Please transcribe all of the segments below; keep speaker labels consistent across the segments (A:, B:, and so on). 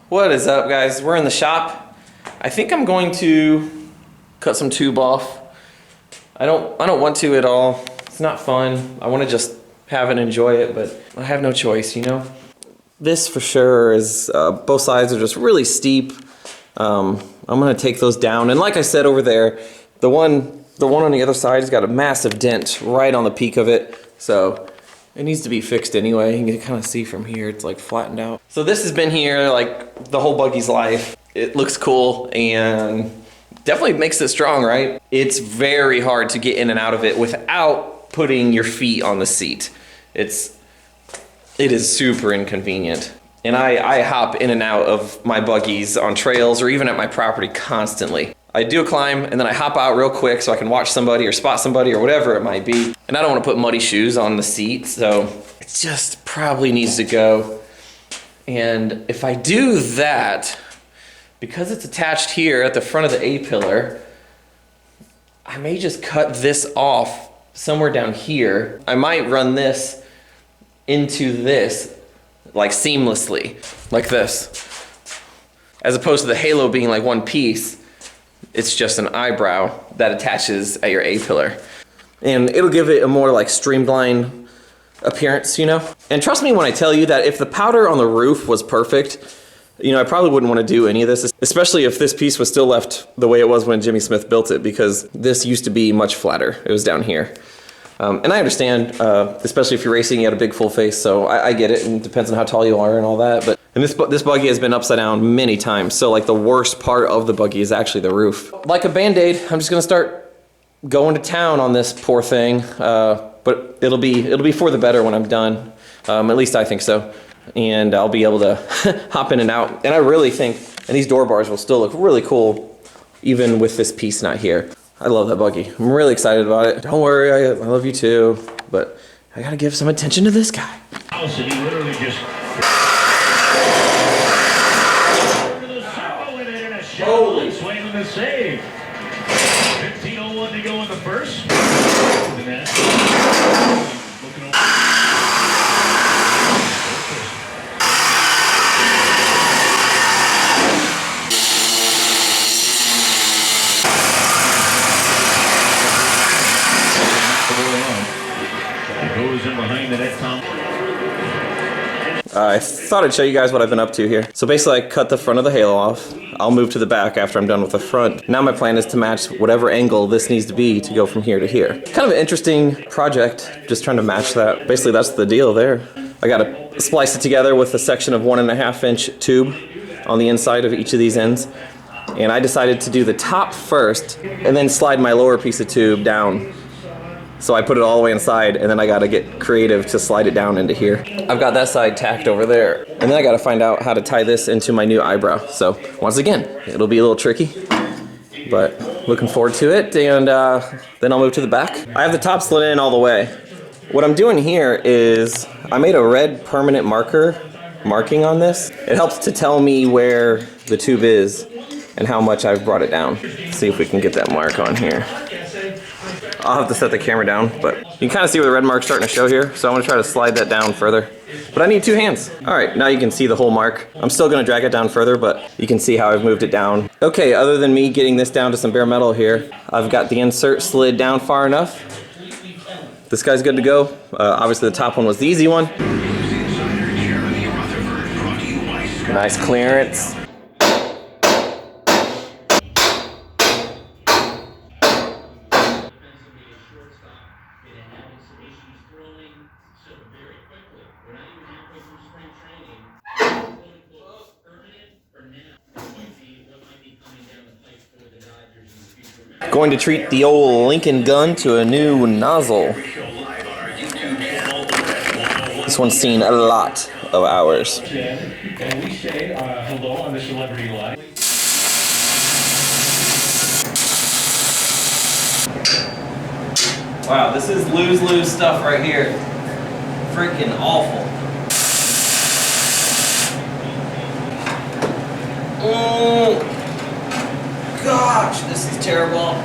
A: What is up, guys? We're in the shop. I think I'm going to cut some tube off. I don't want to at all. It's not fun. I want to just have it and enjoy it, but I have no choice, you know? This for sure is, both sides are just really steep. I'm gonna take those down. And like I said over there, the one on the other side has got a massive dent right on the peak of it. So it needs to be fixed anyway. You can kind of see from here, it's like flattened out. So this has been here like the whole buggy's life. It looks cool and definitely makes it strong, right? It's very hard to get in and out of it without putting your feet on the seat. It is super inconvenient. And I hop in and out of my buggies on trails or even at my property constantly. I do a climb and then I hop out real quick so I can watch somebody or spot somebody or whatever it might be. And I don't want to put muddy shoes on the seat, so it just probably needs to go. And if I do that, because it's attached here at the front of the A-pillar, I may just cut this off somewhere down here. I might run this into this like seamlessly, like this. As opposed to the halo being like one piece, it's just an eyebrow that attaches at your A-pillar. And it'll give it a more like streamlined appearance, you know? And trust me when I tell you that if the powder on the roof was perfect, you know, I probably wouldn't want to do any of this, especially if this piece was still left the way it was when Jimmy Smith built it, because this used to be much flatter. It was down here. And I understand, especially if you're racing, you had a big full face, so I get it, and it depends on how tall you are and all that. But and this buggy has been upside down many times, so like the worst part of the buggy is actually the roof. Like a Band-Aid, I'm just gonna start going to town on this poor thing, but it'll be for the better when I'm done. At least I think so. And I'll be able to hop in and out. And I really think, and these door bars will still look really cool, even with this piece not here. I love that buggy. I'm really excited about it. Don't worry, I love you too, but I gotta give some attention to this guy.
B: He literally just holy swing with the save. 15:01 to go in the first.
A: I thought I'd show you guys what I've been up to here. So basically I cut the front of the halo off. I'll move to the back after I'm done with the front. Now my plan is to match whatever angle this needs to be to go from here to here. Kind of an interesting project, just trying to match that. Basically that's the deal there. I gotta splice it together with a section of 1.5 inch tube on the inside of each of these ends. And I decided to do the top first and then slide my lower piece of tube down. So I put it all the way inside, and then I gotta get creative to slide it down into here. I've got that side tacked over there. And then I gotta find out how to tie this into my new eyebrow. So once again, it'll be a little tricky, but looking forward to it. And then I'll move to the back. I have the top slid in all the way. What I'm doing here is I made a red permanent marking on this. It helps to tell me where the tube is and how much I've brought it down. Let's see if we can get that mark on here. I'll have to set the camera down, but you can kind of see where the red mark's starting to show here, so I'm gonna try to slide that down further. But I need 2 hands. All right, now you can see the whole mark. I'm still gonna drag it down further, but you can see how I've moved it down. Okay, other than me getting this down to some bare metal here, I've got the insert slid down far enough. This guy's good to go. Obviously the top one was the easy one. Nice clearance. Going to treat the old Lincoln gun to a new nozzle. This one's seen a lot of hours.
B: And we say hello on the Celebrity Live.
A: Wow, this is lose-lose stuff right here. Freaking awful. Oh, gosh, this is terrible.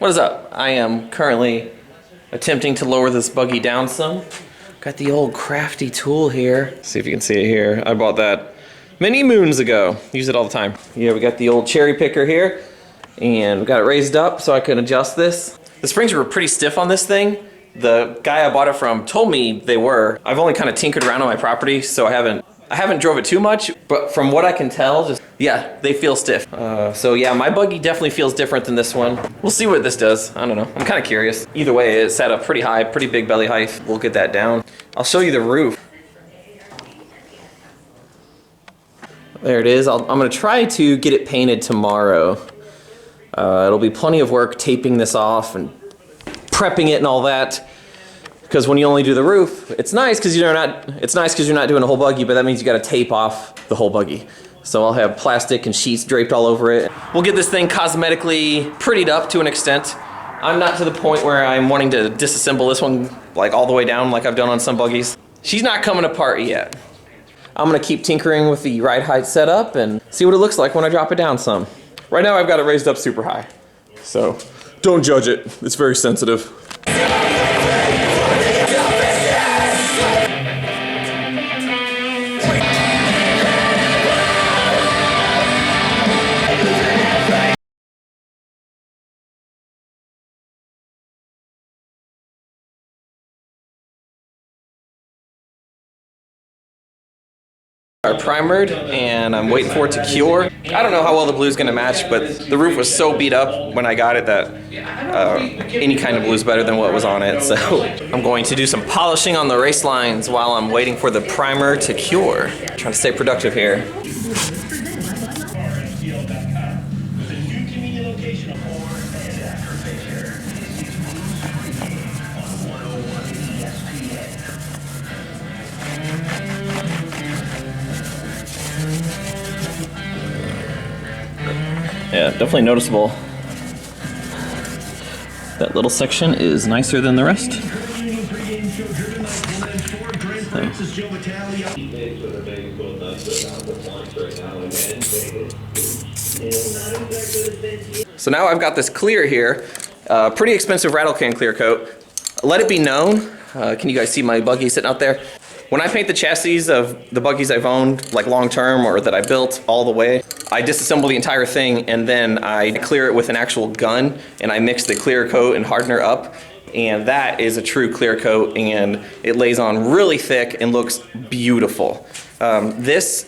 A: What is up? I am currently attempting to lower this buggy down some. Got the old crafty tool here. See if you can see it here. I bought that many moons ago. Use it all the time. Yeah, we got the old cherry picker here, and we got it raised up so I can adjust this. The springs were pretty stiff on this thing. The guy I bought it from told me they were. I've only kind of tinkered around on my property, so I haven't drove it too much, but from what I can tell, yeah, they feel stiff. So yeah, my buggy definitely feels different than this one. We'll see what this does. I don't know. I'm kind of curious. Either way, it's set up pretty high, pretty big belly height. We'll get that down. I'll show you the roof. There it is. I'm gonna try to get it painted tomorrow. It'll be plenty of work taping this off and prepping it and all that. Because when you only do the roof, it's nice because you're not doing a whole buggy, but that means you got to tape off the whole buggy. So I'll have plastic and sheets draped all over it. We'll get this thing cosmetically prettied up to an extent. I'm not to the point where I'm wanting to disassemble this one like all the way down like I've done on some buggies. She's not coming apart yet. I'm gonna keep tinkering with the ride height setup and see what it looks like when I drop it down some. Right now I've got it raised up super high. So don't judge it, it's very sensitive. Are primered and I'm waiting for it to cure. I don't know how well the blue's gonna match, but the roof was so beat up when I got it that any kind of blue's better than what was on it. So I'm going to do some polishing on the race lines while I'm waiting for the primer to cure. Trying to stay productive here. Yeah, definitely noticeable. That little section is nicer than the rest. So now I've got this clear here, pretty expensive rattle can clear coat. Let it be known, can you guys see my buggy sitting out there? When I paint the chassis of the buggies I've owned, like long term or that I built all the way, I disassemble the entire thing and then I clear it with an actual gun and I mix the clear coat and hardener up, and that is a true clear coat and it lays on really thick and looks beautiful. This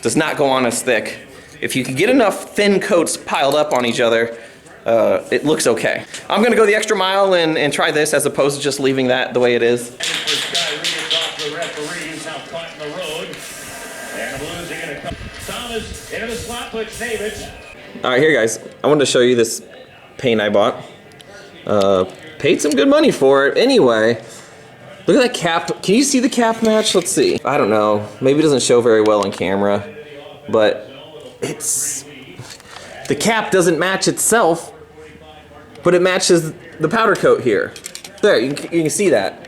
A: does not go on as thick. If you can get enough thin coats piled up on each other, it looks okay. I'm gonna go the extra mile and try this as opposed to just leaving that the way it is.
B: The referees now caught in the road, and the Blues are going to come. Thomas into the slot, but save it.
A: All right, here guys, I wanted to show you this paint I bought. Paid some good money for it. Anyway, look at that cap. Can you see the cap match? Let's see. I don't know. Maybe it doesn't show very well on camera, but the cap doesn't match itself, but it matches the powder coat here. There, you can see that.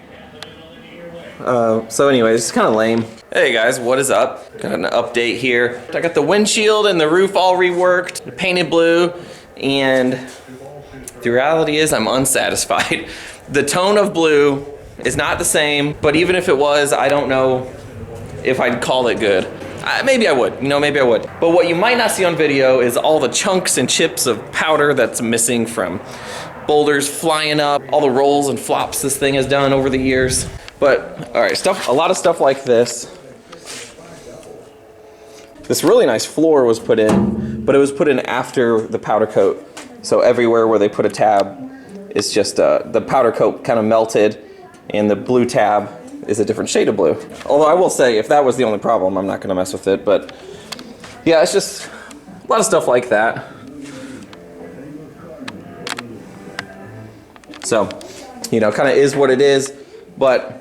A: So anyways, it's kind of lame. Hey guys, what is up? Got an update here. I got the windshield and the roof all reworked, painted blue, and the reality is I'm unsatisfied. The tone of blue is not the same, but even if it was, I don't know if I'd call it good. Maybe I would, maybe I would. But what you might not see on video is all the chunks and chips of powder that's missing from boulders flying up, all the rolls and flops this thing has done over the years. But, all right, a lot of stuff like this. This really nice floor was put in, but it was put in after the powder coat. So everywhere where they put a tab, it's just the powder coat kind of melted, and the blue tab is a different shade of blue. Although I will say, if that was the only problem, I'm not gonna mess with it, but yeah, it's just a lot of stuff like that. So, kind of is what it is, but,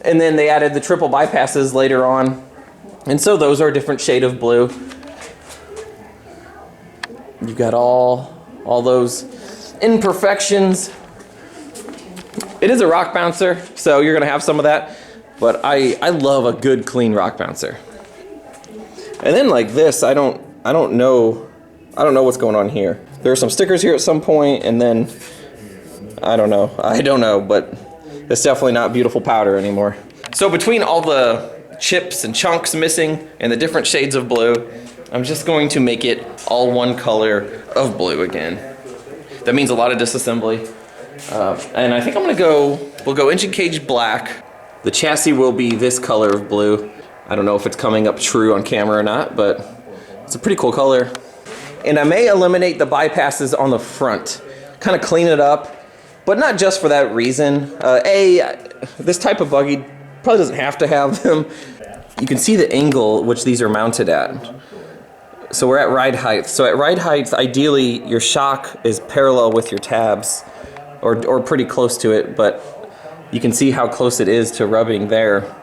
A: and then they added the triple bypasses later on, and so those are a different shade of blue. You've got all those imperfections. It is a rock bouncer, so you're gonna have some of that, but I love a good clean rock bouncer. And then like this, I don't know I don't know what's going on here. There are some stickers here at some point, and then I don't know, but it's definitely not beautiful powder anymore. So between all the chips and chunks missing and the different shades of blue, I'm just going to make it all one color of blue again. That means a lot of disassembly. And I think we'll go engine cage black. The chassis will be this color of blue. I don't know if it's coming up true on camera or not, but it's a pretty cool color. And I may eliminate the bypasses on the front, kind of clean it up, but not just for that reason. This type of buggy probably doesn't have to have them. You can see the angle which these are mounted at. So we're at ride height. So at ride height, ideally your shock is parallel with your tabs, or pretty close to it, but you can see how close it is to rubbing there.